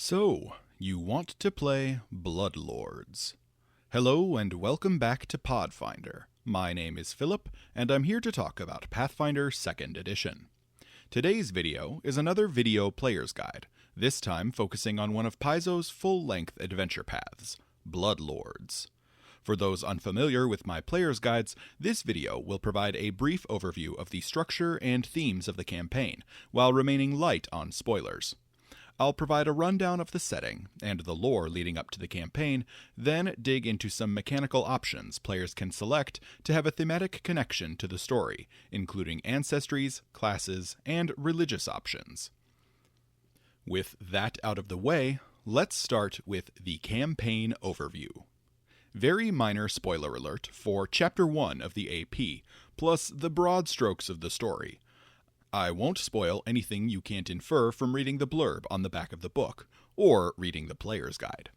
So, you want to play Bloodlords. Hello and welcome back to Podfinder. My name is Philip, and I'm here to talk about Pathfinder 2nd Edition. Today's video is another video player's guide, this time focusing on one of Paizo's full-length adventure paths, Bloodlords. For those unfamiliar with my player's guides, this video will provide a brief overview of the structure and themes of the campaign, while remaining light on spoilers. I'll provide a rundown of the setting and the lore leading up to the campaign, then dig into some mechanical options players can select to have a thematic connection to the story, including ancestries, classes, and religious options. With that out of the way, let's start with the campaign overview. Very minor spoiler alert for Chapter 1 of the AP, plus the broad strokes of the story. I won't spoil anything you can't infer from reading the blurb on the back of the book, or reading the player's guide.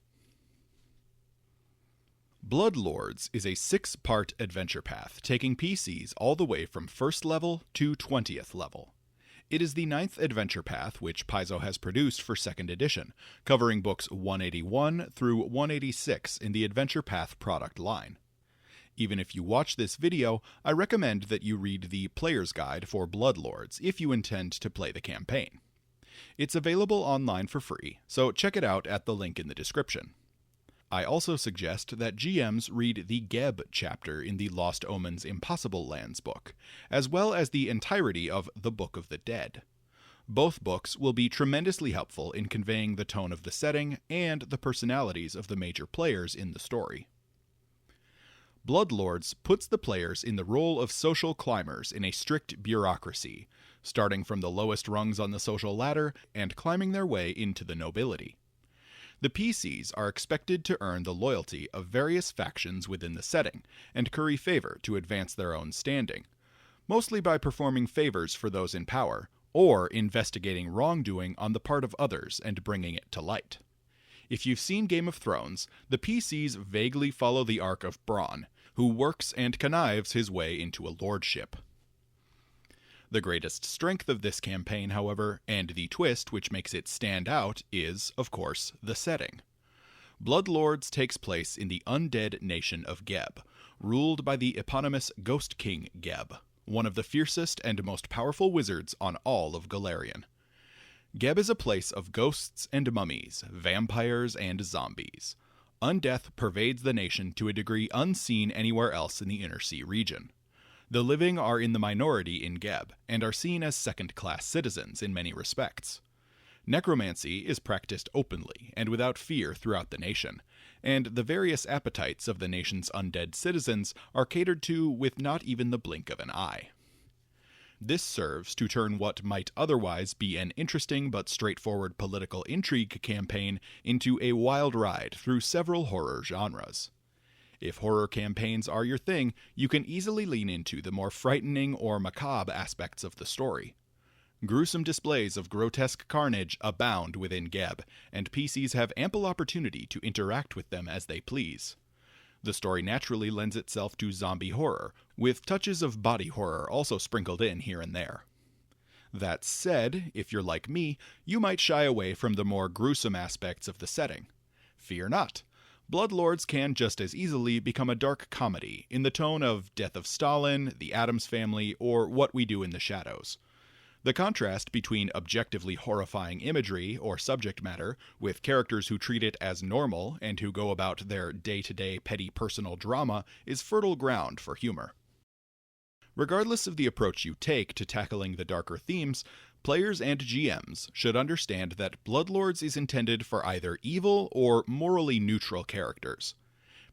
Bloodlords is a 6-part adventure path taking PCs all the way from 1st level to 20th level. It is the 9th adventure path which Paizo has produced for 2nd edition, covering books 181 through 186 in the Adventure Path product line. Even if you watch this video, I recommend that you read the Player's Guide for Bloodlords if you intend to play the campaign. It's available online for free, so check it out at the link in the description. I also suggest that GMs read the Geb chapter in the Lost Omens Impossible Lands book, as well as the entirety of The Book of the Dead. Both books will be tremendously helpful in conveying the tone of the setting and the personalities of the major players in the story. Bloodlords puts the players in the role of social climbers in a strict bureaucracy, starting from the lowest rungs on the social ladder and climbing their way into the nobility. The PCs are expected to earn the loyalty of various factions within the setting, and curry favor to advance their own standing, mostly by performing favors for those in power, or investigating wrongdoing on the part of others and bringing it to light. If you've seen Game of Thrones, the PCs vaguely follow the arc of Bronn, who works and connives his way into a lordship. The greatest strength of this campaign, however, and the twist which makes it stand out is, of course, the setting. Bloodlords takes place in the undead nation of Geb, ruled by the eponymous Ghost King Geb, one of the fiercest and most powerful wizards on all of Golarion. Geb is a place of ghosts and mummies, vampires and zombies. Undeath pervades the nation to a degree unseen anywhere else in the Inner Sea region. The living are in the minority in Geb, and are seen as second-class citizens in many respects. Necromancy is practiced openly and without fear throughout the nation, and the various appetites of the nation's undead citizens are catered to with not even the blink of an eye. This serves to turn what might otherwise be an interesting but straightforward political intrigue campaign into a wild ride through several horror genres. If horror campaigns are your thing, you can easily lean into the more frightening or macabre aspects of the story. Gruesome displays of grotesque carnage abound within Geb, and PCs have ample opportunity to interact with them as they please. The story naturally lends itself to zombie horror, with touches of body horror also sprinkled in here and there. That said, if you're like me, you might shy away from the more gruesome aspects of the setting. Fear not. Bloodlords can just as easily become a dark comedy in the tone of Death of Stalin, The Addams Family, or What We Do in the Shadows. The contrast between objectively horrifying imagery or subject matter with characters who treat it as normal and who go about their day-to-day petty personal drama is fertile ground for humor. Regardless of the approach you take to tackling the darker themes, players and GMs should understand that Bloodlords is intended for either evil or morally neutral characters.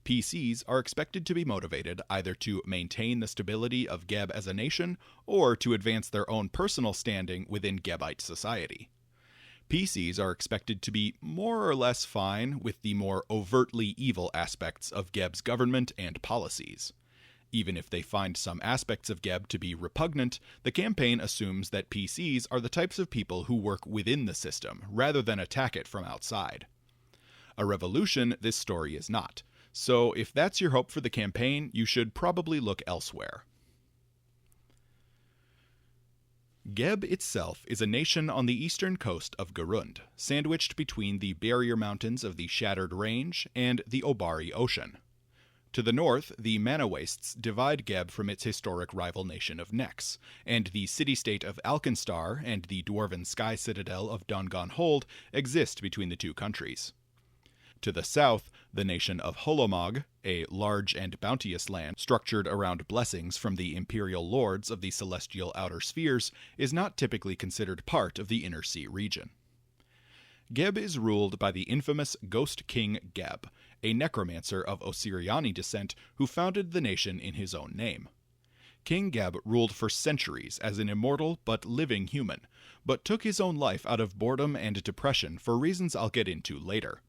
PCs are expected to be motivated either to maintain the stability of Geb as a nation, or to advance their own personal standing within Gebite society. PCs are expected to be more or less fine with the more overtly evil aspects of Geb's government and policies. Even if they find some aspects of Geb to be repugnant, the campaign assumes that PCs are the types of people who work within the system, rather than attack it from outside. A revolution, this story is not. So if that's your hope for the campaign, you should probably look elsewhere. Geb itself is a nation on the eastern coast of Garund, sandwiched between the barrier mountains of the Shattered Range and the Obari Ocean. To the north, the Mana Wastes divide Geb from its historic rival nation of Nex, and the city-state of Alkenstar and the dwarven sky citadel of Dongon Hold exist between the two countries. To the south, the nation of Holomog, a large and bounteous land structured around blessings from the imperial lords of the celestial outer spheres, is not typically considered part of the Inner Sea region. Geb is ruled by the infamous Ghost King Geb, a necromancer of Osiriani descent who founded the nation in his own name. King Geb ruled for centuries as an immortal but living human, but took his own life out of boredom and depression for reasons I'll get into later.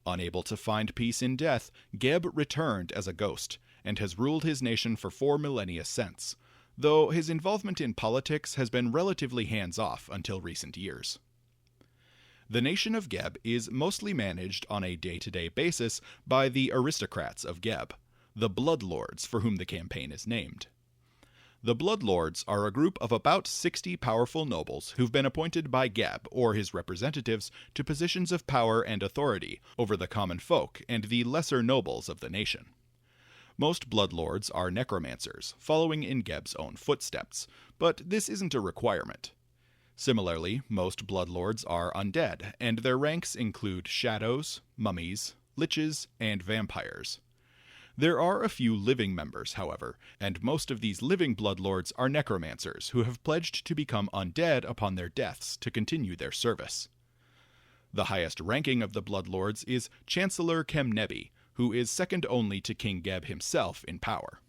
Unable to find peace in death, Geb returned as a ghost, and has ruled his nation for 4 millennia since, though his involvement in politics has been relatively hands-off until recent years. The nation of Geb is mostly managed on a day-to-day basis by the aristocrats of Geb, the Bloodlords for whom the campaign is named. The Bloodlords are a group of about 60 powerful nobles who've been appointed by Geb or his representatives to positions of power and authority over the common folk and the lesser nobles of the nation. Most Bloodlords are necromancers, following in Geb's own footsteps, but this isn't a requirement. Similarly, most Bloodlords are undead, and their ranks include shadows, mummies, liches, and vampires. There are a few living members, however, and most of these living Bloodlords are necromancers who have pledged to become undead upon their deaths to continue their service. The highest ranking of the Bloodlords is Chancellor Kemnebi, who is second only to King Geb himself in power.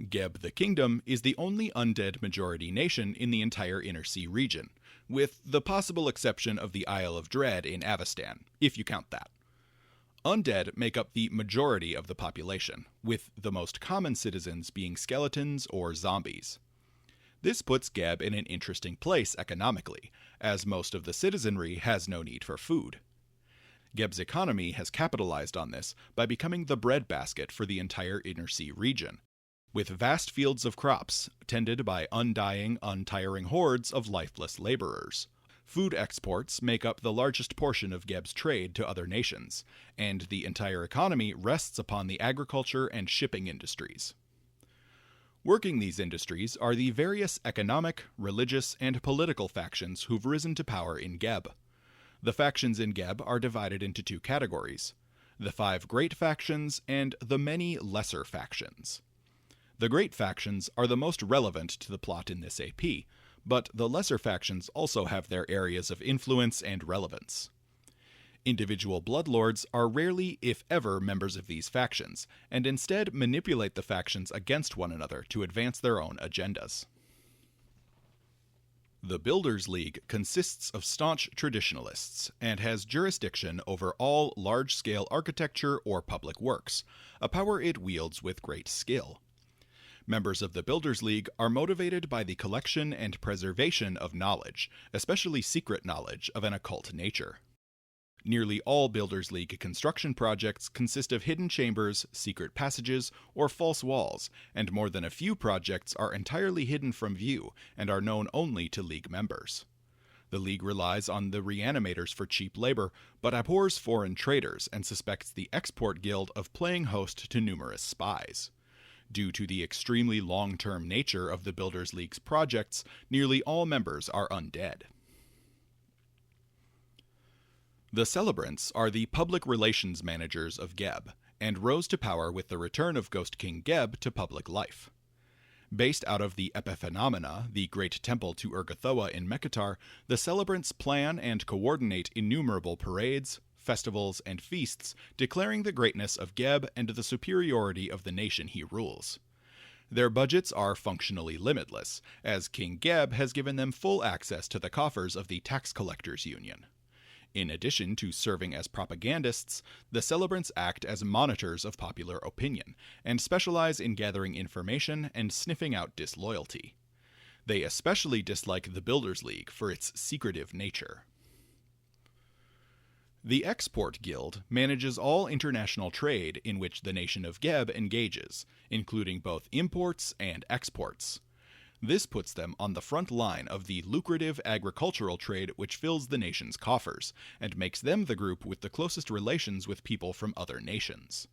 Geb the Kingdom is the only undead majority nation in the entire Inner Sea region, with the possible exception of the Isle of Dread in Avestan, if you count that. Undead make up the majority of the population, with the most common citizens being skeletons or zombies. This puts Geb in an interesting place economically, as most of the citizenry has no need for food. Geb's economy has capitalized on this by becoming the breadbasket for the entire Inner Sea region, with vast fields of crops tended by undying, untiring hordes of lifeless laborers. Food exports make up the largest portion of Geb's trade to other nations, and the entire economy rests upon the agriculture and shipping industries. Working these industries are the various economic, religious, and political factions who've risen to power in Geb. The factions in Geb are divided into 2 categories: the 5 great factions and the many lesser factions. The great factions are the most relevant to the plot in this AP, but the lesser factions also have their areas of influence and relevance. Individual Bloodlords are rarely, if ever, members of these factions, and instead manipulate the factions against one another to advance their own agendas. The Builders League consists of staunch traditionalists, and has jurisdiction over all large-scale architecture or public works, a power it wields with great skill. Members of the Builders League are motivated by the collection and preservation of knowledge, especially secret knowledge of an occult nature. Nearly all Builders League construction projects consist of hidden chambers, secret passages, or false walls, and more than a few projects are entirely hidden from view and are known only to League members. The League relies on the reanimators for cheap labor, but abhors foreign traders and suspects the Export Guild of playing host to numerous spies. Due to the extremely long-term nature of the Builders League's projects, nearly all members are undead. The Celebrants are the public relations managers of Geb, and rose to power with the return of Ghost King Geb to public life. Based out of the Epiphenomena, the great temple to Urgathoa in Mekatar, the Celebrants plan and coordinate innumerable parades, festivals, and feasts, declaring the greatness of Geb and the superiority of the nation he rules. Their budgets are functionally limitless, as King Geb has given them full access to the coffers of the Tax Collectors Union. In addition to serving as propagandists, the Celebrants act as monitors of popular opinion, and specialize in gathering information and sniffing out disloyalty. They especially dislike the Builders League for its secretive nature. The Export Guild manages all international trade in which the nation of Geb engages, including both imports and exports. This puts them on the front line of the lucrative agricultural trade which fills the nation's coffers, and makes them the group with the closest relations with people from other nations.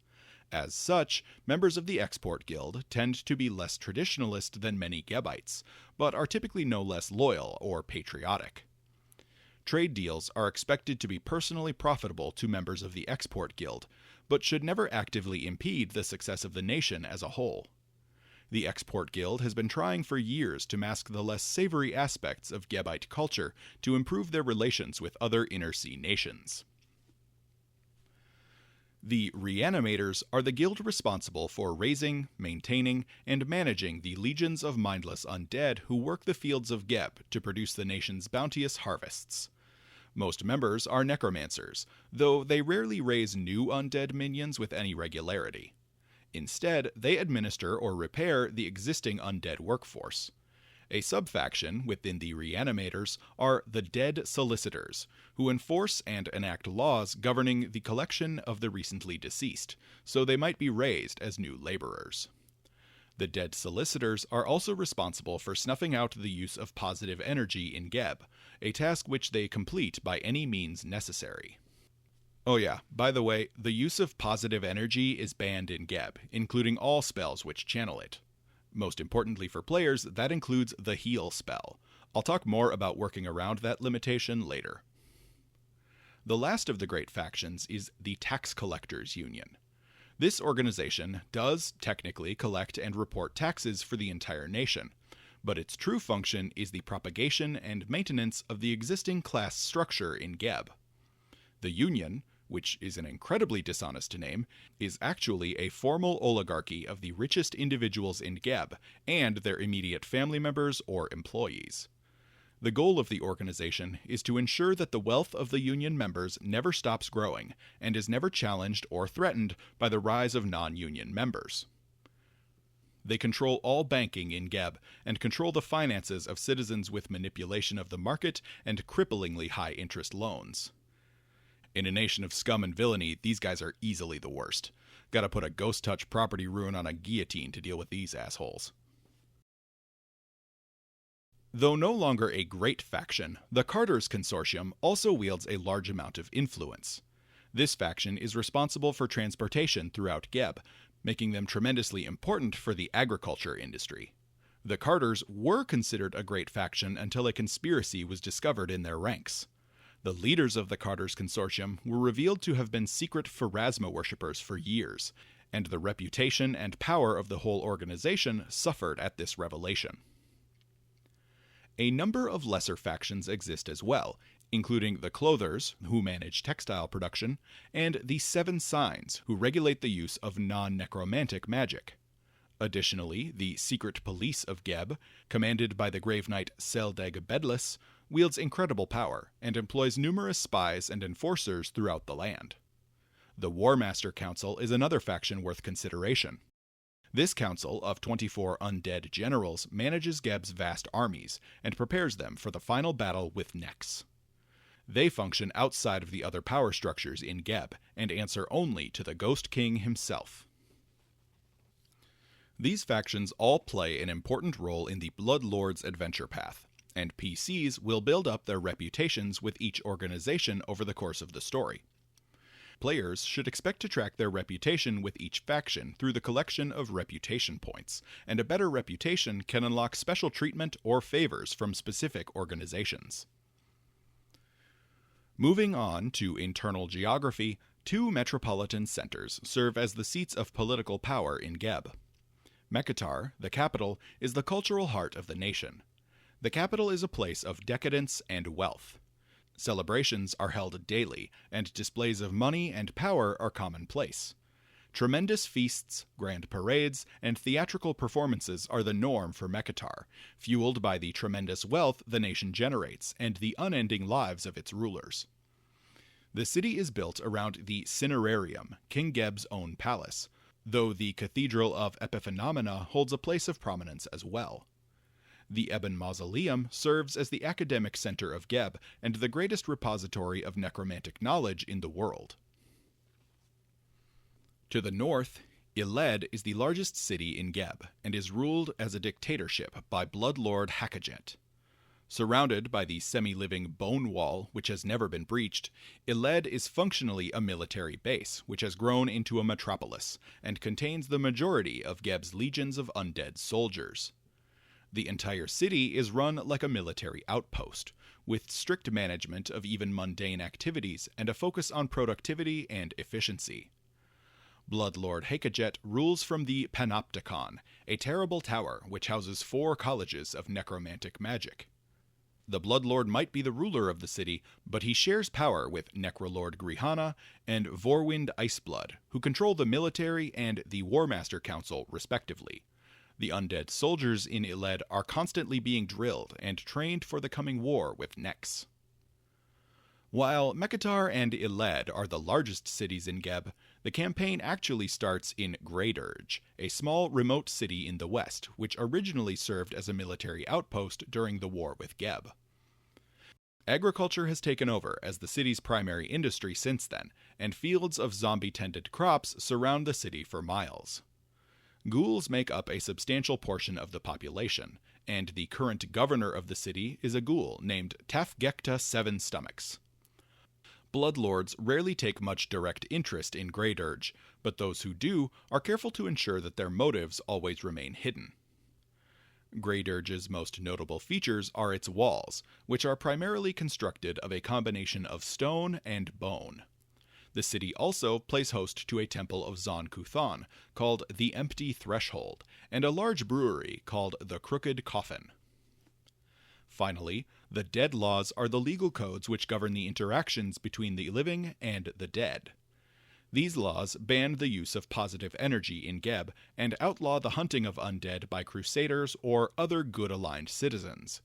As such, members of the Export Guild tend to be less traditionalist than many Gebites, but are typically no less loyal or patriotic. Trade deals are expected to be personally profitable to members of the Export Guild, but should never actively impede the success of the nation as a whole. The Export Guild has been trying for years to mask the less savory aspects of Gebite culture to improve their relations with other inner sea nations. The Reanimators are the guild responsible for raising, maintaining, and managing the legions of mindless undead who work the fields of Geb to produce the nation's bounteous harvests. Most members are necromancers, though they rarely raise new undead minions with any regularity. Instead, they administer or repair the existing undead workforce. A subfaction within the Reanimators are the Dead Solicitors, who enforce and enact laws governing the collection of the recently deceased, so they might be raised as new laborers. The Dead Solicitors are also responsible for snuffing out the use of positive energy in Geb, a task which they complete by any means necessary. Oh yeah, by the way, the use of positive energy is banned in Geb, including all spells which channel it. Most importantly for players, that includes the heal spell. I'll talk more about working around that limitation later. The last of the great factions is the Tax Collectors Union. This organization does technically collect and report taxes for the entire nation, but its true function is the propagation and maintenance of the existing class structure in Geb. The Union, which is an incredibly dishonest name, is actually a formal oligarchy of the richest individuals in Geb and their immediate family members or employees. The goal of the organization is to ensure that the wealth of the Union members never stops growing and is never challenged or threatened by the rise of non-Union members. They control all banking in Geb and control the finances of citizens with manipulation of the market and cripplingly high interest loans. In a nation of scum and villainy, these guys are easily the worst. Gotta put a ghost touch property rune on a guillotine to deal with these assholes. Though no longer a great faction, the Carter's Consortium also wields a large amount of influence. This faction is responsible for transportation throughout Geb, making them tremendously important for the agriculture industry. The Carters were considered a great faction until a conspiracy was discovered in their ranks. The leaders of the Carter's Consortium were revealed to have been secret Pharasma worshippers for years, and the reputation and power of the whole organization suffered at this revelation. A number of lesser factions exist as well, including the Clothers, who manage textile production, and the Seven Signs, who regulate the use of non-necromantic magic. Additionally, the Secret Police of Geb, commanded by the Grave Knight Seldeg Bedlis, wields incredible power and employs numerous spies and enforcers throughout the land. The War Master Council is another faction worth consideration. This council of 24 undead generals manages Geb's vast armies and prepares them for the final battle with Nex. They function outside of the other power structures in Geb and answer only to the Ghost King himself. These factions all play an important role in the Blood Lord's adventure path, and PCs will build up their reputations with each organization over the course of the story. Players should expect to track their reputation with each faction through the collection of reputation points, and a better reputation can unlock special treatment or favors from specific organizations. Moving on to internal geography, 2 metropolitan centers serve as the seats of political power in Geb. Mekatar, the capital, is the cultural heart of the nation. The capital is a place of decadence and wealth. Celebrations are held daily, and displays of money and power are commonplace. Tremendous feasts, grand parades, and theatrical performances are the norm for Mekatar, fueled by the tremendous wealth the nation generates and the unending lives of its rulers. The city is built around the Cinerarium, King Geb's own palace, though the Cathedral of Epiphenomena holds a place of prominence as well. The Ebon Mausoleum serves as the academic center of Geb and the greatest repository of necromantic knowledge in the world. To the north, Iled is the largest city in Geb, and is ruled as a dictatorship by Bloodlord Hakajet. Surrounded by the semi-living Bone Wall, which has never been breached, Iled is functionally a military base, which has grown into a metropolis, and contains the majority of Geb's legions of undead soldiers. The entire city is run like a military outpost, with strict management of even mundane activities and a focus on productivity and efficiency. Bloodlord Hakajet rules from the Panopticon, a terrible tower which houses 4 colleges of necromantic magic. The Bloodlord might be the ruler of the city, but he shares power with Necrolord Grihana and Vorwind Iceblood, who control the military and the War Master Council, respectively. The undead soldiers in Iled are constantly being drilled and trained for the coming war with Nex. While Mekatar and Iled are the largest cities in Geb, the campaign actually starts in Greydirge, a small remote city in the west, which originally served as a military outpost during the war with Geb. Agriculture has taken over as the city's primary industry since then, and fields of zombie-tended crops surround the city for miles. Ghouls make up a substantial portion of the population, and the current governor of the city is a ghoul named Tafgekta Seven Stomachs. Bloodlords rarely take much direct interest in Greydirge, but those who do are careful to ensure that their motives always remain hidden. Greydirge's most notable features are its walls, which are primarily constructed of a combination of stone and bone. The city also plays host to a temple of Zon Kuthan, called the Empty Threshold, and a large brewery called the Crooked Coffin. Finally, the Dead Laws are the legal codes which govern the interactions between the living and the dead. These laws ban the use of positive energy in Geb and outlaw the hunting of undead by crusaders or other good-aligned citizens.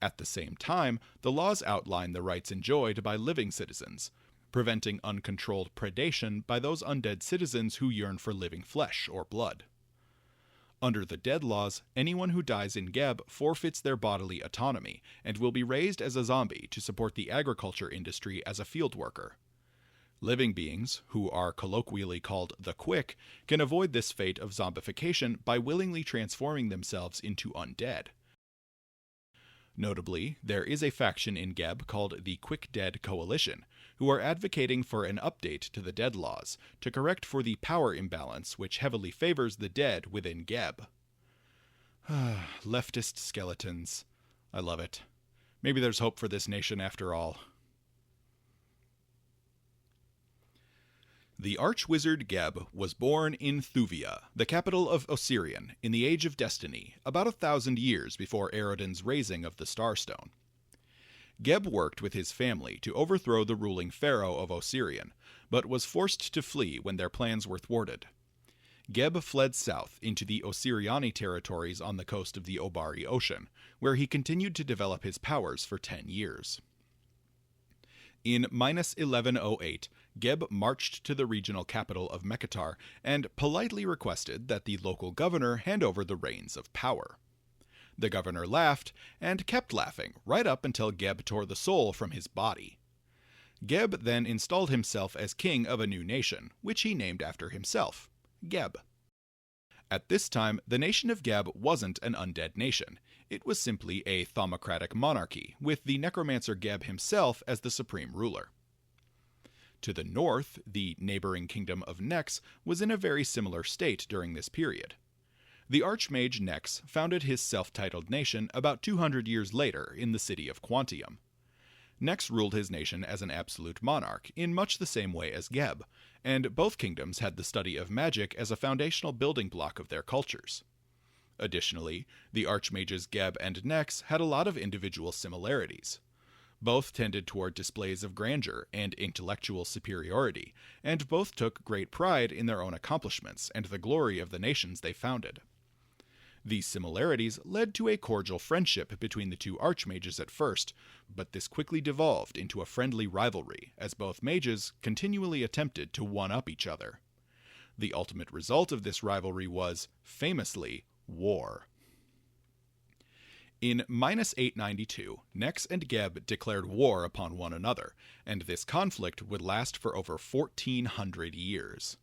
At the same time, the laws outline the rights enjoyed by living citizens, preventing uncontrolled predation by those undead citizens who yearn for living flesh or blood. Under the Dead Laws, anyone who dies in Geb forfeits their bodily autonomy and will be raised as a zombie to support the agriculture industry as a field worker. Living beings, who are colloquially called the Quick, can avoid this fate of zombification by willingly transforming themselves into undead. Notably, there is a faction in Geb called the Quick Dead Coalition, who are advocating for an update to the Dead Laws to correct for the power imbalance which heavily favors the dead within Geb. Leftist skeletons. I love it. Maybe there's hope for this nation after all. The Archwizard Geb was born in Thuvia, the capital of Osirian, in the Age of Destiny, about 1,000 years before Eredin's raising of the Starstone. Geb worked with his family to overthrow the ruling pharaoh of Osirian, but was forced to flee when their plans were thwarted. Geb fled south into the Osiriani territories on the coast of the Obari Ocean, where he continued to develop his powers for 10 years. In -1108, Geb marched to the regional capital of Mekatar and politely requested that the local governor hand over the reins of power. The governor laughed, and kept laughing right up until Geb tore the soul from his body. Geb then installed himself as king of a new nation, which he named after himself, Geb. At this time, the nation of Geb wasn't an undead nation. It was simply a thaumakratic monarchy, with the necromancer Geb himself as the supreme ruler. To the north, the neighboring kingdom of Nex was in a very similar state during this period. The Archmage Nex founded his self-titled nation about 200 years later in the city of Quantium. Nex ruled his nation as an absolute monarch in much the same way as Geb, and both kingdoms had the study of magic as a foundational building block of their cultures. Additionally, the Archmages Geb and Nex had a lot of individual similarities. Both tended toward displays of grandeur and intellectual superiority, and both took great pride in their own accomplishments and the glory of the nations they founded. These similarities led to a cordial friendship between the two archmages at first, but this quickly devolved into a friendly rivalry, as both mages continually attempted to one-up each other. The ultimate result of this rivalry was, famously, war. In -892, Nex and Geb declared war upon one another, and this conflict would last for over 1,400 years.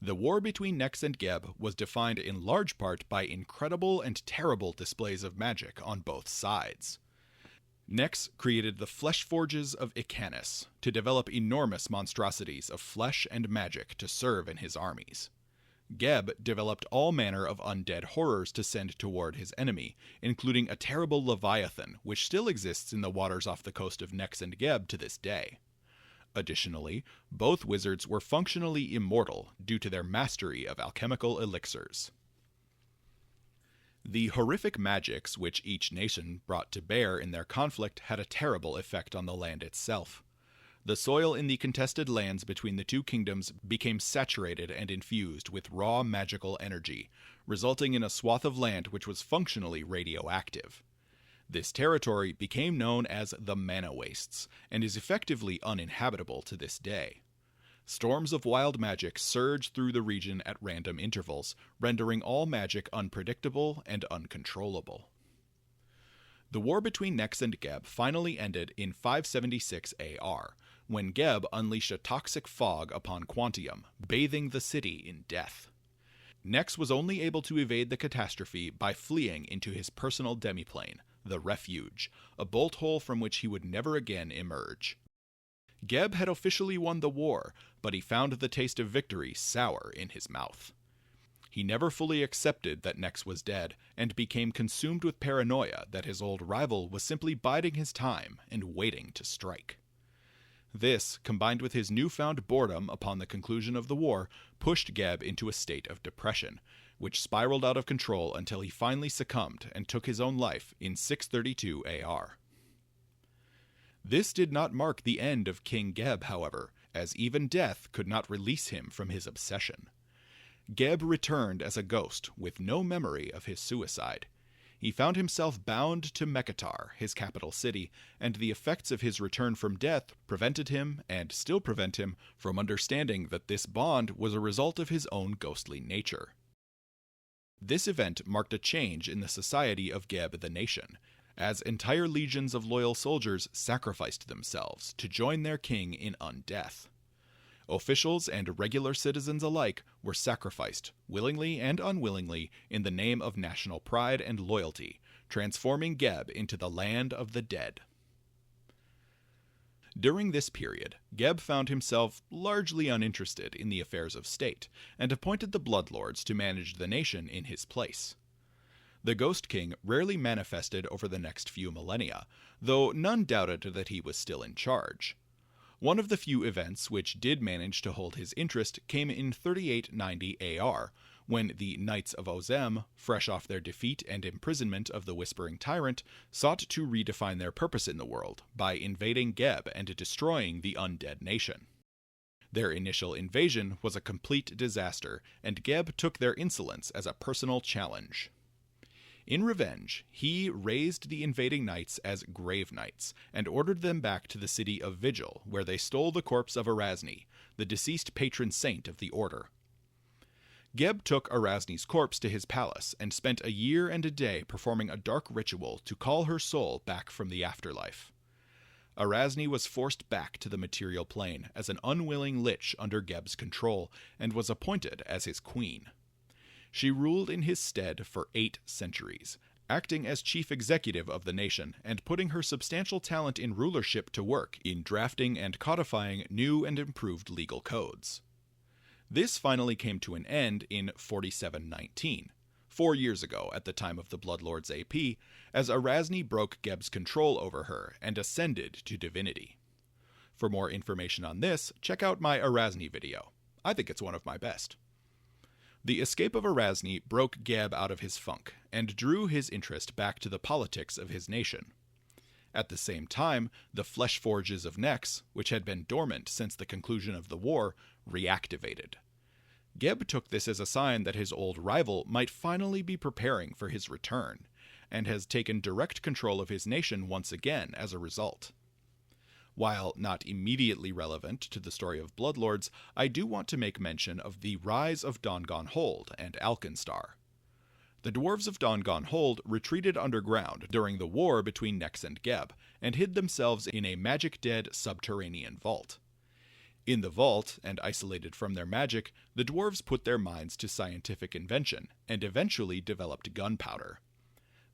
The war between Nex and Geb was defined in large part by incredible and terrible displays of magic on both sides. Nex created the flesh forges of Icanus to develop enormous monstrosities of flesh and magic to serve in his armies. Geb developed all manner of undead horrors to send toward his enemy, including a terrible leviathan which still exists in the waters off the coast of Nex and Geb to this day. Additionally, both wizards were functionally immortal due to their mastery of alchemical elixirs. The horrific magics which each nation brought to bear in their conflict had a terrible effect on the land itself. The soil in the contested lands between the two kingdoms became saturated and infused with raw magical energy, resulting in a swath of land which was functionally radioactive. This territory became known as the Mana Wastes, and is effectively uninhabitable to this day. Storms of wild magic surge through the region at random intervals, rendering all magic unpredictable and uncontrollable. The war between Nex and Geb finally ended in 576 AR, when Geb unleashed a toxic fog upon Quantium, bathing the city in death. Nex was only able to evade the catastrophe by fleeing into his personal demiplane, the Refuge, a bolt hole from which he would never again emerge. Geb had officially won the war, but he found the taste of victory sour in his mouth. He never fully accepted that Nex was dead, and became consumed with paranoia that his old rival was simply biding his time and waiting to strike. This, combined with his newfound boredom upon the conclusion of the war, pushed Geb into a state of depression, which spiraled out of control until he finally succumbed and took his own life in 632 AR. This did not mark the end of King Geb, however, as even death could not release him from his obsession. Geb returned as a ghost with no memory of his suicide. He found himself bound to Mekhitar, his capital city, and the effects of his return from death prevented him, and still prevent him, from understanding that this bond was a result of his own ghostly nature. This event marked a change in the society of Geb the nation, as entire legions of loyal soldiers sacrificed themselves to join their king in undeath. Officials and regular citizens alike were sacrificed, willingly and unwillingly, in the name of national pride and loyalty, transforming Geb into the land of the dead. During this period, Geb found himself largely uninterested in the affairs of state, and appointed the Bloodlords to manage the nation in his place. The Ghost King rarely manifested over the next few millennia, though none doubted that he was still in charge. One of the few events which did manage to hold his interest came in 3890 AR, when the Knights of Ozem, fresh off their defeat and imprisonment of the Whispering Tyrant, sought to redefine their purpose in the world by invading Geb and destroying the Undead nation. Their initial invasion was a complete disaster, and Geb took their insolence as a personal challenge. In revenge, he raised the invading knights as Grave Knights, and ordered them back to the city of Vigil, where they stole the corpse of Erasni, the deceased patron saint of the order. Geb took Erasni's corpse to his palace, and spent a year and a day performing a dark ritual to call her soul back from the afterlife. Erasni was forced back to the material plane as an unwilling lich under Geb's control, and was appointed as his queen. She ruled in his stead for 8 centuries, acting as chief executive of the nation and putting her substantial talent in rulership to work in drafting and codifying new and improved legal codes. This finally came to an end in 4719, 4 years ago at the time of the Bloodlords AP, as Erasni broke Geb's control over her and ascended to divinity. For more information on this, check out my Erasni video. I think it's one of my best. The escape of Erasni broke Geb out of his funk, and drew his interest back to the politics of his nation. At the same time, the flesh forges of Nex, which had been dormant since the conclusion of the war, reactivated. Geb took this as a sign that his old rival might finally be preparing for his return, and has taken direct control of his nation once again as a result. While not immediately relevant to the story of Bloodlords, I do want to make mention of the rise of Dongon Hold and Alkenstar. The dwarves of Dongon Hold retreated underground during the war between Nex and Geb, and hid themselves in a magic-dead subterranean vault. In the vault, and isolated from their magic, the dwarves put their minds to scientific invention, and eventually developed gunpowder.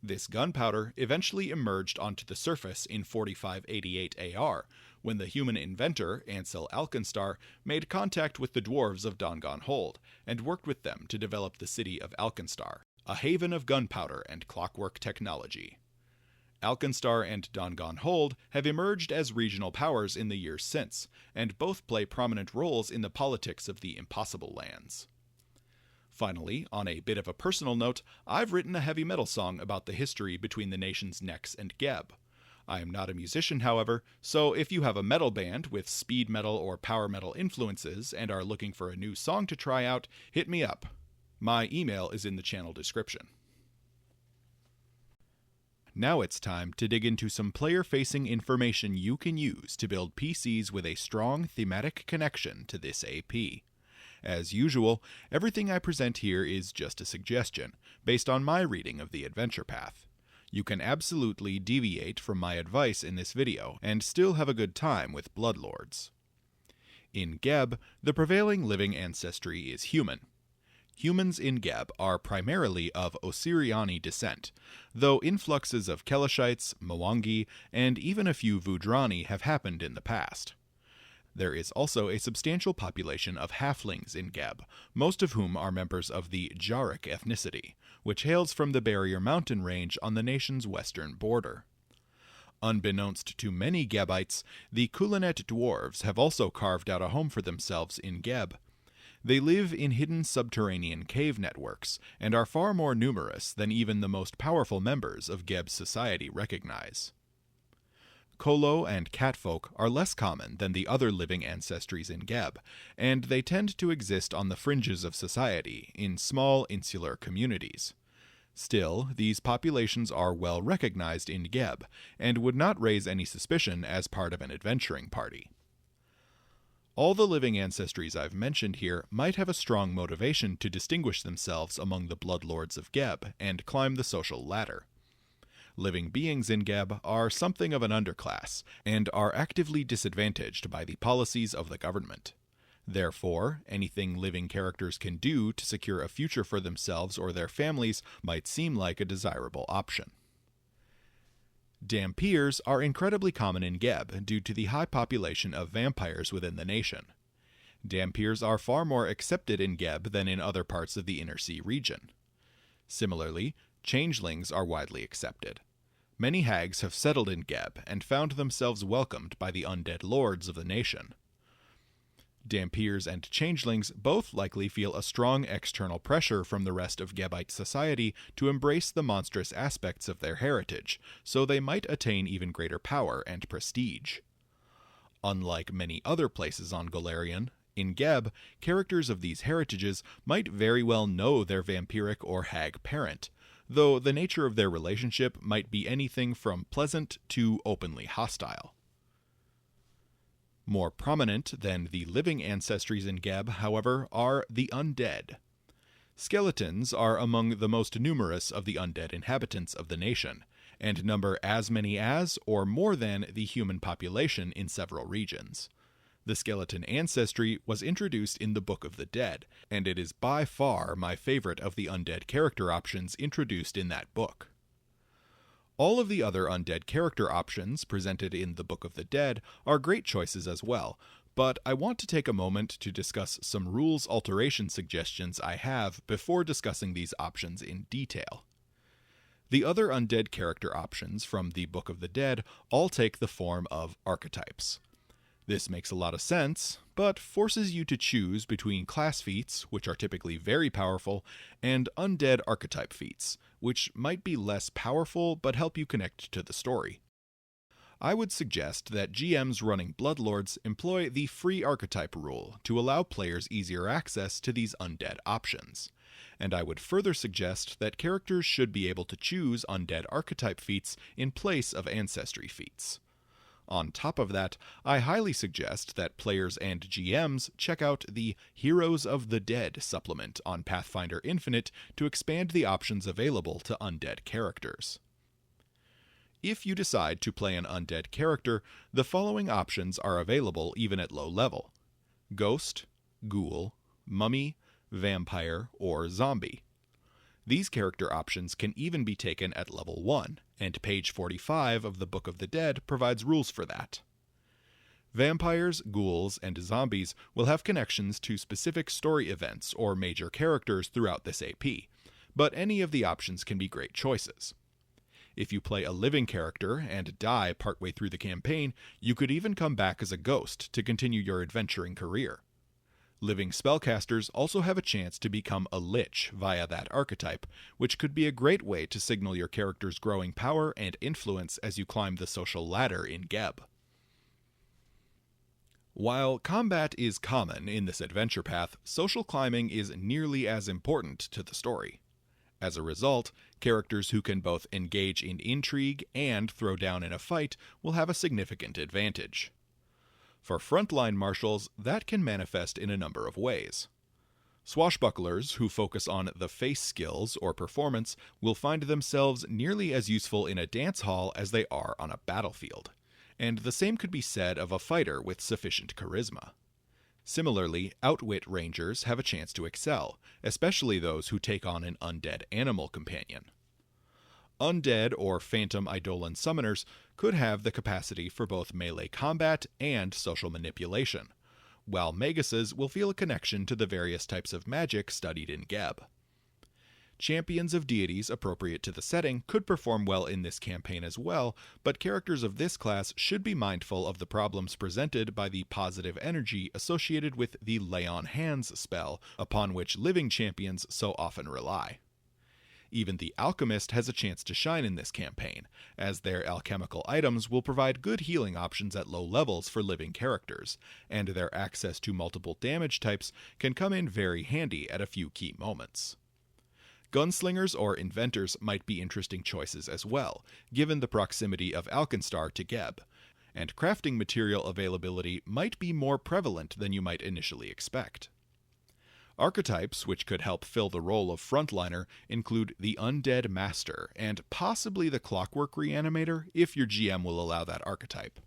This gunpowder eventually emerged onto the surface in 4588 AR, when the human inventor, Ansel Alkenstar, made contact with the dwarves of Dongon Hold, and worked with them to develop the city of Alkenstar, a haven of gunpowder and clockwork technology. Alkenstar and Dongon Hold have emerged as regional powers in the years since, and both play prominent roles in the politics of the Impossible Lands. Finally, on a bit of a personal note, I've written a heavy metal song about the history between the nations Nex and Geb. I am not a musician, however, so if you have a metal band with speed metal or power metal influences and are looking for a new song to try out, hit me up. My email is in the channel description. Now it's time to dig into some player-facing information you can use to build PCs with a strong thematic connection to this AP. As usual, everything I present here is just a suggestion, based on my reading of the adventure path. You can absolutely deviate from my advice in this video, and still have a good time with Bloodlords. In Geb, the prevailing living ancestry is human. Humans in Geb are primarily of Osiriani descent, though influxes of Kelishites, Mwangi, and even a few Vudrani have happened in the past. There is also a substantial population of halflings in Geb, most of whom are members of the Jarrick ethnicity, which hails from the Barrier Mountain range on the nation's western border. Unbeknownst to many Gebites, the Kulanet dwarves have also carved out a home for themselves in Geb. They live in hidden subterranean cave networks, and are far more numerous than even the most powerful members of Geb's society recognize. Kolo and catfolk are less common than the other living ancestries in Geb, and they tend to exist on the fringes of society, in small insular communities. Still, these populations are well recognized in Geb, and would not raise any suspicion as part of an adventuring party. All the living ancestries I've mentioned here might have a strong motivation to distinguish themselves among the Bloodlords of Geb and climb the social ladder. Living beings in Geb are something of an underclass, and are actively disadvantaged by the policies of the government. Therefore, anything living characters can do to secure a future for themselves or their families might seem like a desirable option. Dhampirs are incredibly common in Geb due to the high population of vampires within the nation. Dhampirs are far more accepted in Geb than in other parts of the Inner Sea region. Similarly, changelings are widely accepted. Many hags have settled in Geb and found themselves welcomed by the undead lords of the nation. Dhampirs and changelings both likely feel a strong external pressure from the rest of Gebite society to embrace the monstrous aspects of their heritage, so they might attain even greater power and prestige. Unlike many other places on Golarion, in Geb, characters of these heritages might very well know their vampiric or hag parent, though the nature of their relationship might be anything from pleasant to openly hostile. More prominent than the living ancestries in Geb, however, are the undead. Skeletons are among the most numerous of the undead inhabitants of the nation, and number as many as, or more than, the human population in several regions. The skeleton ancestry was introduced in the Book of the Dead, and it is by far my favorite of the undead character options introduced in that book. All of the other undead character options presented in the Book of the Dead are great choices as well, but I want to take a moment to discuss some rules alteration suggestions I have before discussing these options in detail. The other undead character options from the Book of the Dead all take the form of archetypes. This makes a lot of sense, but forces you to choose between class feats, which are typically very powerful, and undead archetype feats, which might be less powerful but help you connect to the story. I would suggest that GMs running Bloodlords employ the free archetype rule to allow players easier access to these undead options, and I would further suggest that characters should be able to choose undead archetype feats in place of ancestry feats. On top of that, I highly suggest that players and GMs check out the Heroes of the Dead supplement on Pathfinder Infinite to expand the options available to undead characters. If you decide to play an undead character, the following options are available even at low level. ghost, ghoul, mummy, vampire, or zombie. These character options can even be taken at level 1, and page 45 of the Book of the Dead provides rules for that. Vampires, ghouls, and zombies will have connections to specific story events or major characters throughout this AP, but any of the options can be great choices. If you play a living character and die partway through the campaign, you could even come back as a ghost to continue your adventuring career. Living spellcasters also have a chance to become a lich via that archetype, which could be a great way to signal your character's growing power and influence as you climb the social ladder in Geb. While combat is common in this adventure path, social climbing is nearly as important to the story. As a result, characters who can both engage in intrigue and throw down in a fight will have a significant advantage. For frontline marshals, that can manifest in a number of ways. Swashbucklers who focus on the face skills or performance will find themselves nearly as useful in a dance hall as they are on a battlefield, and the same could be said of a fighter with sufficient charisma. Similarly, outwit rangers have a chance to excel, especially those who take on an undead animal companion. Undead or phantom eidolon summoners could have the capacity for both melee combat and social manipulation, while maguses will feel a connection to the various types of magic studied in Geb. Champions of deities appropriate to the setting could perform well in this campaign as well, but characters of this class should be mindful of the problems presented by the positive energy associated with the Lay on Hands spell, upon which living champions so often rely. Even the alchemist has a chance to shine in this campaign, as their alchemical items will provide good healing options at low levels for living characters, and their access to multiple damage types can come in very handy at a few key moments. Gunslingers or inventors might be interesting choices as well, given the proximity of Alkenstar to Geb, and crafting material availability might be more prevalent than you might initially expect. Archetypes which could help fill the role of frontliner include the Undead Master and possibly the Clockwork Reanimator if your GM will allow that archetype.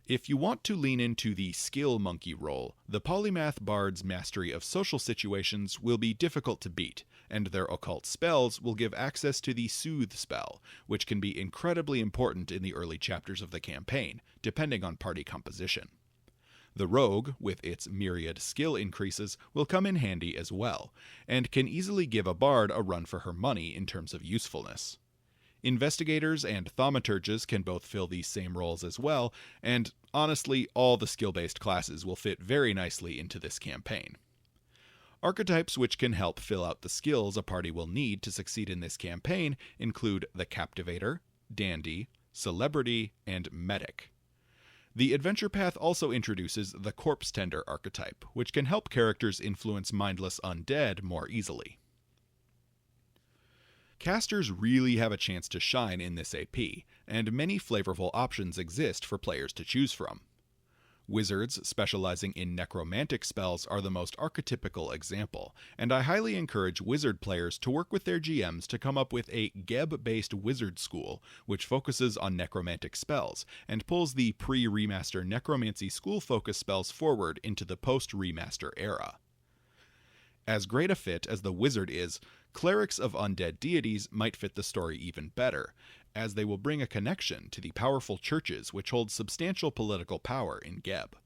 If you want to lean into the skill monkey role, the Polymath Bard's mastery of social situations will be difficult to beat, and their occult spells will give access to the Soothe spell, which can be incredibly important in the early chapters of the campaign, depending on party composition. The Rogue, with its myriad skill increases, will come in handy as well, and can easily give a bard a run for her money in terms of usefulness. Investigators and thaumaturges can both fill these same roles as well, and honestly, all the skill-based classes will fit very nicely into this campaign. Archetypes which can help fill out the skills a party will need to succeed in this campaign include the Captivator, Dandy, Celebrity, and Medic. The adventure path also introduces the Corpse Tender archetype, which can help characters influence mindless undead more easily. Casters really have a chance to shine in this AP, and many flavorful options exist for players to choose from. Wizards specializing in necromantic spells are the most archetypical example, and I highly encourage wizard players to work with their GMs to come up with a Geb-based wizard school which focuses on necromantic spells, and pulls the pre-remaster necromancy school-focused spells forward into the post-remaster era. As great a fit as the wizard is, clerics of undead deities might fit the story even better, as they will bring a connection to the powerful churches which hold substantial political power in Geb.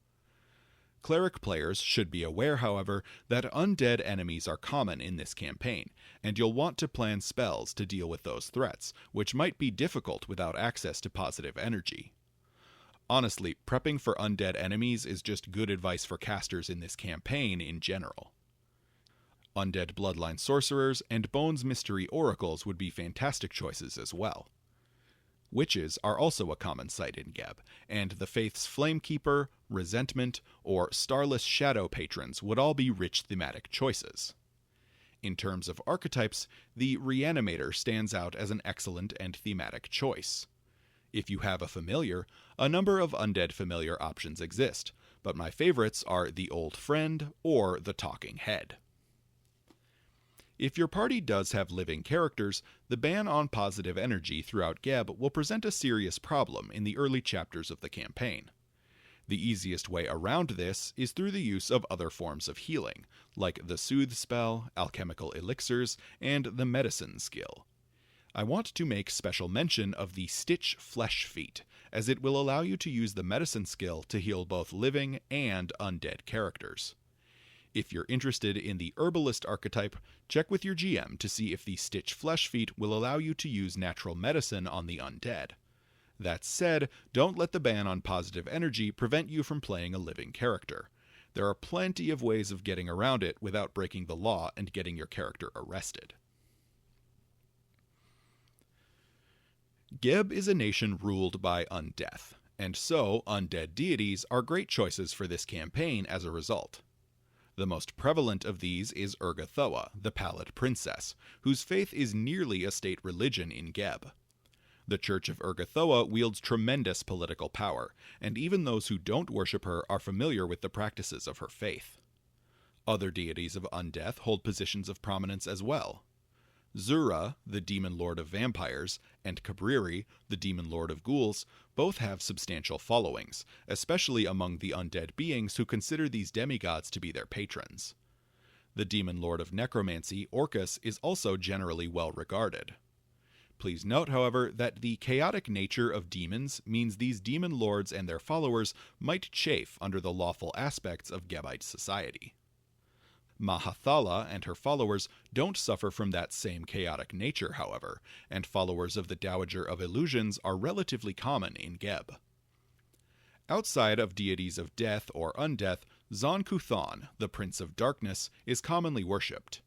Cleric players should be aware, however, that undead enemies are common in this campaign, and you'll want to plan spells to deal with those threats, which might be difficult without access to positive energy. Honestly, prepping for undead enemies is just good advice for casters in this campaign in general. Undead Bloodline Sorcerers and Bones Mystery Oracles would be fantastic choices as well. Witches are also a common sight in Geb, and the Faith's Flamekeeper, Resentment, or Starless Shadow patrons would all be rich thematic choices. In terms of archetypes, the Reanimator stands out as an excellent and thematic choice. If you have a familiar, a number of undead familiar options exist, but my favorites are the Old Friend or the Talking Head. If your party does have living characters, the ban on positive energy throughout Geb will present a serious problem in the early chapters of the campaign. The easiest way around this is through the use of other forms of healing, like the Soothe spell, alchemical elixirs, and the Medicine skill. I want to make special mention of the Stitch Flesh feat, as it will allow you to use the Medicine skill to heal both living and undead characters. If you're interested in the Herbalist archetype, check with your GM to see if the Stitch Flesh feat will allow you to use natural medicine on the undead. That said, don't let the ban on positive energy prevent you from playing a living character. There are plenty of ways of getting around it without breaking the law and getting your character arrested. Geb is a nation ruled by undeath, and so undead deities are great choices for this campaign as a result. The most prevalent of these is Urgathoa, the Pallid Princess, whose faith is nearly a state religion in Geb. The Church of Urgathoa wields tremendous political power, and even those who don't worship her are familiar with the practices of her faith. Other deities of undeath hold positions of prominence as well. Zura, the demon lord of vampires, and Cabriri, the demon lord of ghouls, both have substantial followings, especially among the undead beings who consider these demigods to be their patrons. The demon lord of necromancy, Orcus, is also generally well regarded. Please note, however, that the chaotic nature of demons means these demon lords and their followers might chafe under the lawful aspects of Gebite society. Mahathala and her followers don't suffer from that same chaotic nature, however, and followers of the Dowager of Illusions are relatively common in Geb. Outside of deities of death or undeath, Zon-Kuthon, the Prince of Darkness, is commonly worshipped.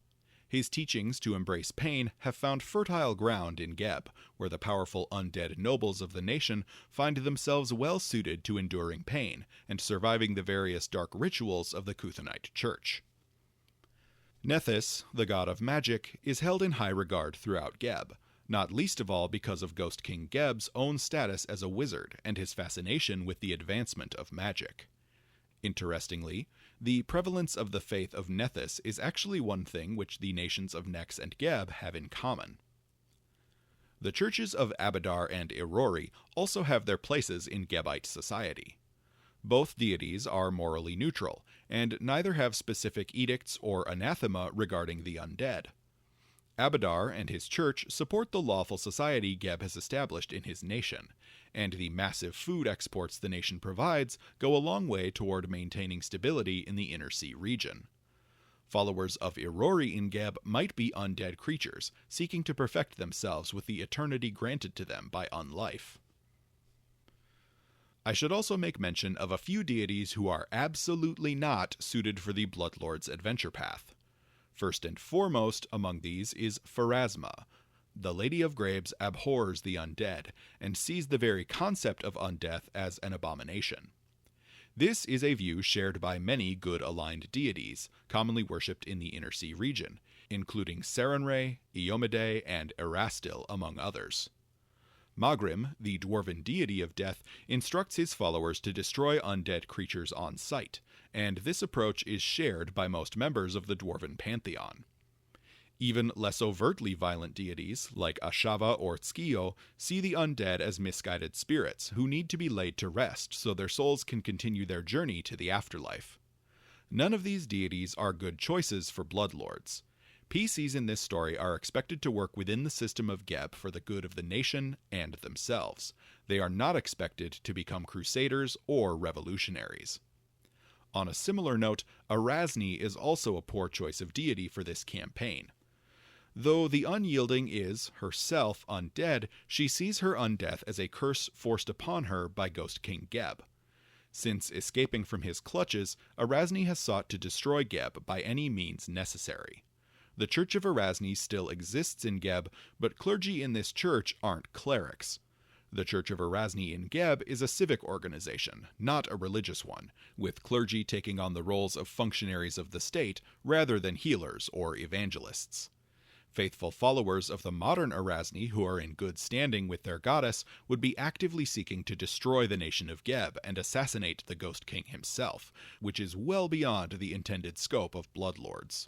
His teachings to embrace pain have found fertile ground in Geb, where the powerful undead nobles of the nation find themselves well suited to enduring pain and surviving the various dark rituals of the Kuthonite Church. Nethys, the god of magic, is held in high regard throughout Geb, not least of all because of Ghost King Geb's own status as a wizard and his fascination with the advancement of magic. Interestingly, the prevalence of the faith of Nethys is actually one thing which the nations of Nex and Geb have in common. The churches of Abadar and Irori also have their places in Gebite society. Both deities are morally neutral, and neither have specific edicts or anathema regarding the undead. Abadar and his church support the lawful society Geb has established in his nation, and the massive food exports the nation provides go a long way toward maintaining stability in the Inner Sea region. Followers of Irori in Geb might be undead creatures, seeking to perfect themselves with the eternity granted to them by unlife. I should also make mention of a few deities who are absolutely not suited for the Bloodlord's adventure path. First and foremost among these is Pharasma. The Lady of Graves abhors the undead, and sees the very concept of undeath as an abomination. This is a view shared by many good-aligned deities, commonly worshipped in the Inner Sea region, including Sarenrae, Iomedae, and Erastil, among others. Magrim, the dwarven deity of death, instructs his followers to destroy undead creatures on sight, and this approach is shared by most members of the dwarven pantheon. Even less overtly violent deities, like Ashava or Tskio, see the undead as misguided spirits who need to be laid to rest so their souls can continue their journey to the afterlife. None of these deities are good choices for bloodlords. PCs in this story are expected to work within the system of Geb for the good of the nation and themselves. They are not expected to become crusaders or revolutionaries. On a similar note, Erasni is also a poor choice of deity for this campaign. Though the Unyielding is, herself, undead, she sees her undeath as a curse forced upon her by Ghost King Geb. Since escaping from his clutches, Erasni has sought to destroy Geb by any means necessary. The Church of Erasni still exists in Geb, but clergy in this church aren't clerics. The Church of Erasni in Geb is a civic organization, not a religious one, with clergy taking on the roles of functionaries of the state rather than healers or evangelists. Faithful followers of the modern Erasni who are in good standing with their goddess would be actively seeking to destroy the nation of Geb and assassinate the Ghost King himself, which is well beyond the intended scope of bloodlords.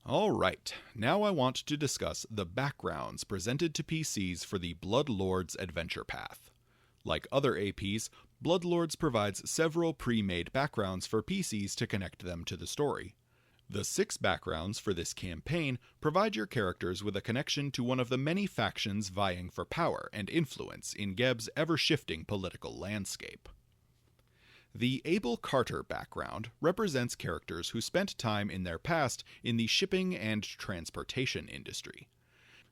Alright, now I want to discuss the backgrounds presented to PCs for the Bloodlords adventure path. Like other APs, Bloodlords provides several pre-made backgrounds for PCs to connect them to the story. The 6 backgrounds for this campaign provide your characters with a connection to one of the many factions vying for power and influence in Geb's ever-shifting political landscape. The Abel Carter background represents characters who spent time in their past in the shipping and transportation industry.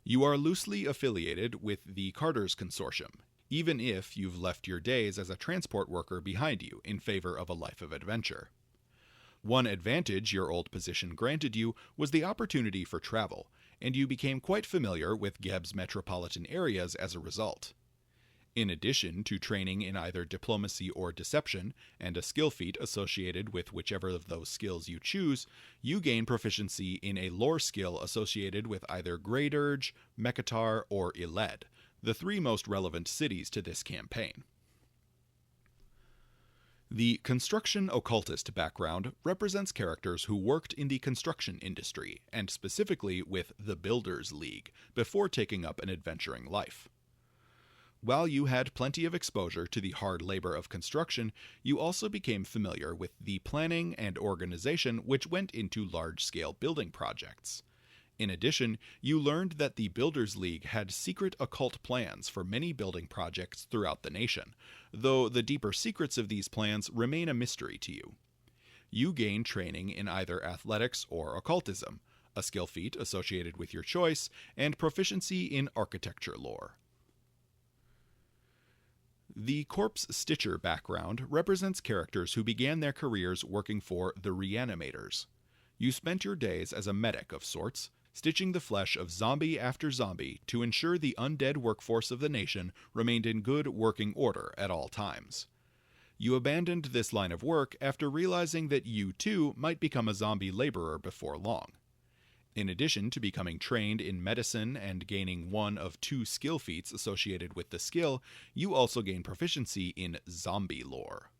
You are loosely affiliated with the Carter's Consortium, even if you've left your days as a transport worker behind you in favor of a life of adventure. One advantage your old position granted you was the opportunity for travel, and you became quite familiar with Geb's metropolitan areas as a result. In addition to training in either diplomacy or deception, and a skill feat associated with whichever of those skills you choose, you gain proficiency in a lore skill associated with either Grey Dirge, Mekatar, or Iled, the 3 most relevant cities to this campaign. The Construction Occultist background represents characters who worked in the construction industry, and specifically with the Builders League, before taking up an adventuring life. While you had plenty of exposure to the hard labor of construction, you also became familiar with the planning and organization which went into large-scale building projects. In addition, you learned that the Builders League had secret occult plans for many building projects throughout the nation, though the deeper secrets of these plans remain a mystery to you. You gain training in either athletics or occultism, a skill feat associated with your choice, and proficiency in architecture lore. The Corpse Stitcher background represents characters who began their careers working for the Reanimators. You spent your days as a medic of sorts, stitching the flesh of zombie after zombie to ensure the undead workforce of the nation remained in good working order at all times. You abandoned this line of work after realizing that you too might become a zombie laborer before long. In addition to becoming trained in medicine and gaining 1 of 2 skill feats associated with the skill, you also gain proficiency in zombie lore.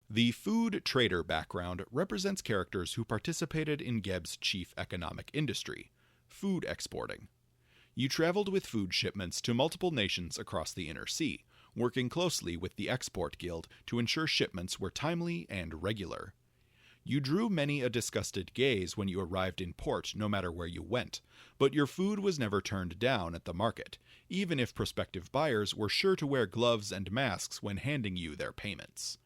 The Food Trader background represents characters who participated in Geb's chief economic industry, food exporting. You traveled with food shipments to multiple nations across the Inner Sea, working closely with the Export Guild to ensure shipments were timely and regular. You drew many a disgusted gaze when you arrived in port no matter where you went, but your food was never turned down at the market, even if prospective buyers were sure to wear gloves and masks when handing you their payments.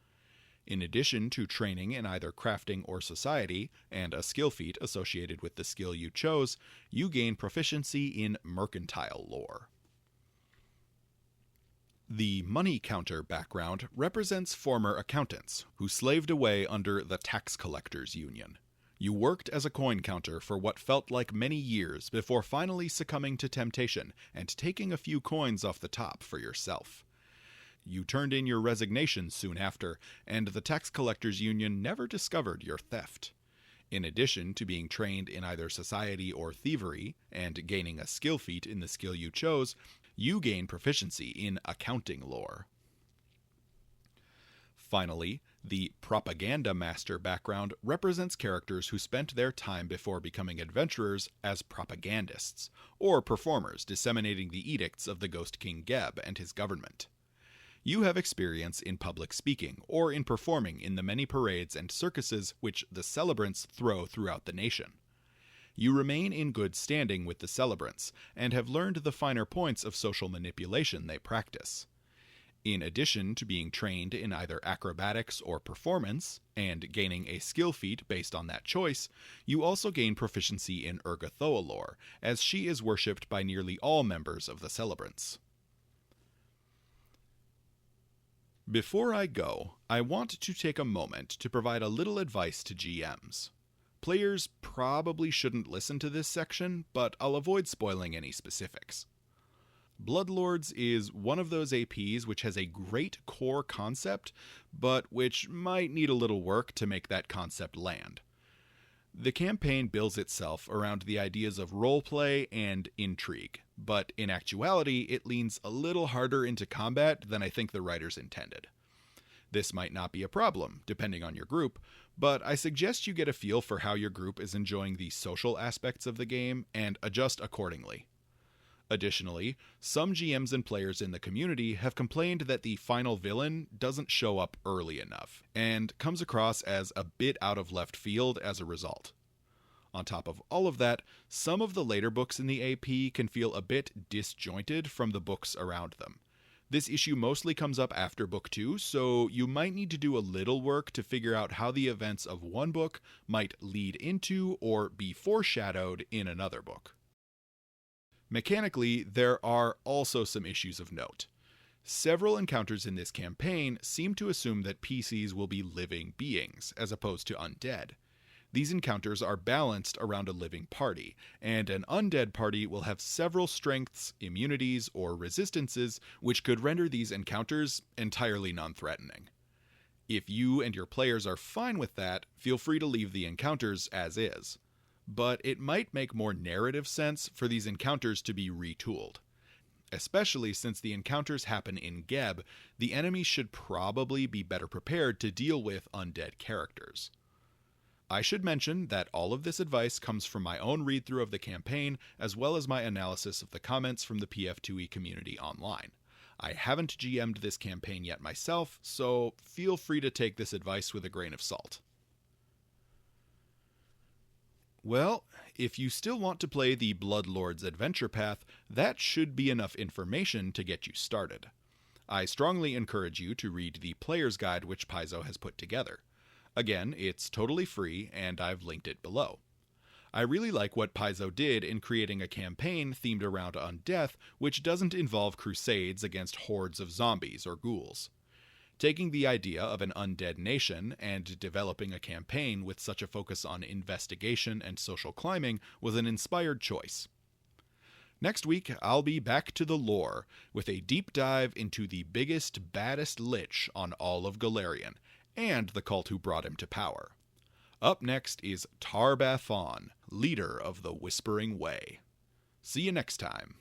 In addition to training in either crafting or society, and a skill feat associated with the skill you chose, you gain proficiency in mercantile lore. The Money Counter background represents former accountants who slaved away under the Tax Collectors Union. You worked as a coin counter for what felt like many years before finally succumbing to temptation and taking a few coins off the top for yourself. You turned in your resignation soon after, and the Tax Collectors Union never discovered your theft. In addition to being trained in either society or thievery, and gaining a skill feat in the skill you chose, you gain proficiency in accounting lore. Finally, the Propaganda Master background represents characters who spent their time before becoming adventurers as propagandists, or performers disseminating the edicts of the Ghost King Geb and his government. You have experience in public speaking, or in performing in the many parades and circuses which the celebrants throw throughout the nation. You remain in good standing with the celebrants, and have learned the finer points of social manipulation they practice. In addition to being trained in either acrobatics or performance, and gaining a skill feat based on that choice, you also gain proficiency in Urgathoa lore, as she is worshipped by nearly all members of the celebrants. Before I go, I want to take a moment to provide a little advice to GMs. Players probably shouldn't listen to this section, but I'll avoid spoiling any specifics. Bloodlords is one of those APs which has a great core concept, but which might need a little work to make that concept land. The campaign builds itself around the ideas of roleplay and intrigue, but in actuality it leans a little harder into combat than I think the writers intended. This might not be a problem, depending on your group, but I suggest you get a feel for how your group is enjoying the social aspects of the game and adjust accordingly. Additionally, some GMs and players in the community have complained that the final villain doesn't show up early enough, and comes across as a bit out of left field as a result. On top of all of that, some of the later books in the AP can feel a bit disjointed from the books around them. This issue mostly comes up after book 2, so you might need to do a little work to figure out how the events of one book might lead into or be foreshadowed in another book. Mechanically, there are also some issues of note. Several encounters in this campaign seem to assume that PCs will be living beings, as opposed to undead. These encounters are balanced around a living party, and an undead party will have several strengths, immunities, or resistances which could render these encounters entirely non-threatening. If you and your players are fine with that, feel free to leave the encounters as is. But it might make more narrative sense for these encounters to be retooled. Especially since the encounters happen in Geb, the enemy should probably be better prepared to deal with undead characters. I should mention that all of this advice comes from my own read-through of the campaign, as well as my analysis of the comments from the PF2E community online. I haven't GM'd this campaign yet myself, so feel free to take this advice with a grain of salt. Well, if you still want to play the Bloodlord's adventure path, that should be enough information to get you started. I strongly encourage you to read the player's guide which Paizo has put together. Again, it's totally free, and I've linked it below. I really like what Paizo did in creating a campaign themed around undeath, which doesn't involve crusades against hordes of zombies or ghouls. Taking the idea of an undead nation and developing a campaign with such a focus on investigation and social climbing was an inspired choice. Next week, I'll be back to the lore, with a deep dive into the biggest, baddest lich on all of Golarion, and the cult who brought him to power. Up next is Tar Bathon, leader of the Whispering Way. See you next time.